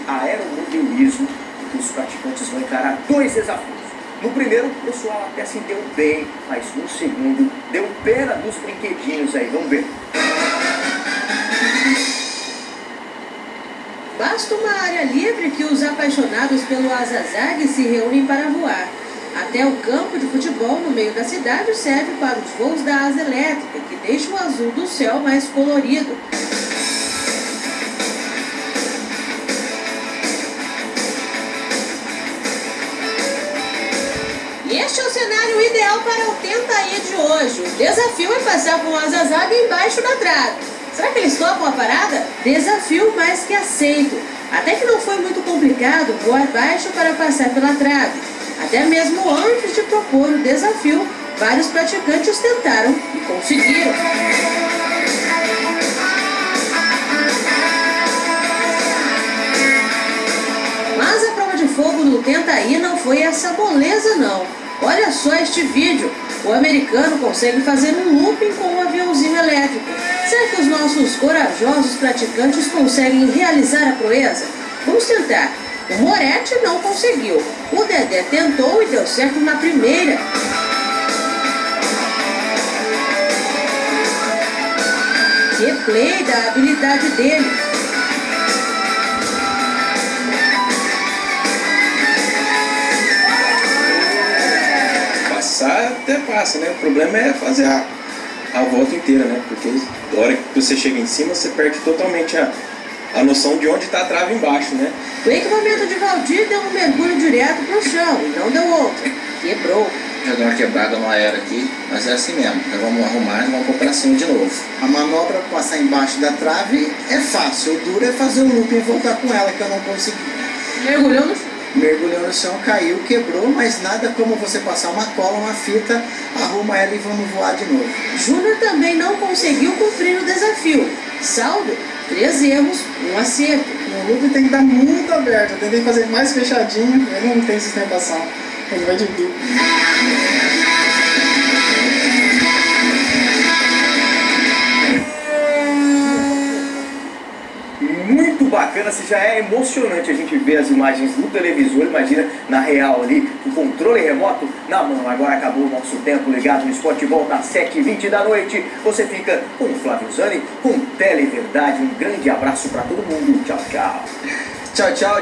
aeromodelismo. Os praticantes vão encarar 2 desafios. No primeiro, o pessoal até se deu bem, mas no segundo, deu pena dos brinquedinhos aí. Vamos ver. Basta uma área livre que os apaixonados pelo asa zague se reúnem para voar. Até o campo de futebol no meio da cidade serve para os voos da asa elétrica, que deixa o azul do céu mais colorido. Este é o cenário ideal para o Tenta-i de hoje. O desafio é passar com o asa zague embaixo da trave. Será que eles topam a parada? Desafio mais que aceito. Até que não foi muito complicado voar baixo para passar pela trave. Até mesmo antes de propor o desafio, vários praticantes tentaram e conseguiram. Mas a prova de fogo do Tenta-i não foi essa moleza não. Olha só este vídeo. O americano consegue fazer um looping com um aviãozinho elétrico. Será que os nossos corajosos praticantes conseguem realizar a proeza? Vamos tentar. O Moretti não conseguiu. O Dedé tentou e deu certo na primeira. Replay da habilidade dele. Passar até passa, né? O problema é fazer a volta inteira, né? Porque na hora que você chega em cima, você perde totalmente a noção de onde está a trave embaixo, né? O equipamento de Valdir deu um mergulho direto pro chão e não deu outro. Quebrou. Já deu uma quebrada no aero aqui, mas é assim mesmo. Nós vamos arrumar e vamos pôr pra cima de novo. A manobra para passar embaixo da trave é fácil. O duro é fazer o looping e voltar com ela, que eu não consegui. Mergulhou no chão. Mergulhou no chão, caiu, quebrou, mas nada como você passar uma cola, uma fita, arruma ela e vamos voar de novo. Júnior também não conseguiu cumprir o desafio. Saldo, 3 erros, 1 acerto. O looping tem que estar muito aberto. Eu tentei fazer mais fechadinho, ele não tem sustentação. Ele vai de bico. Muito bacana, se já é emocionante a gente ver as imagens no televisor, imagina na real ali, o controle remoto na mão. Agora acabou o nosso tempo ligado no Esporte Volta às 7h20 da noite. Você fica com o Flávio Zani, com Televerdade. Um grande abraço para todo mundo. Tchau, tchau. Tchau, tchau.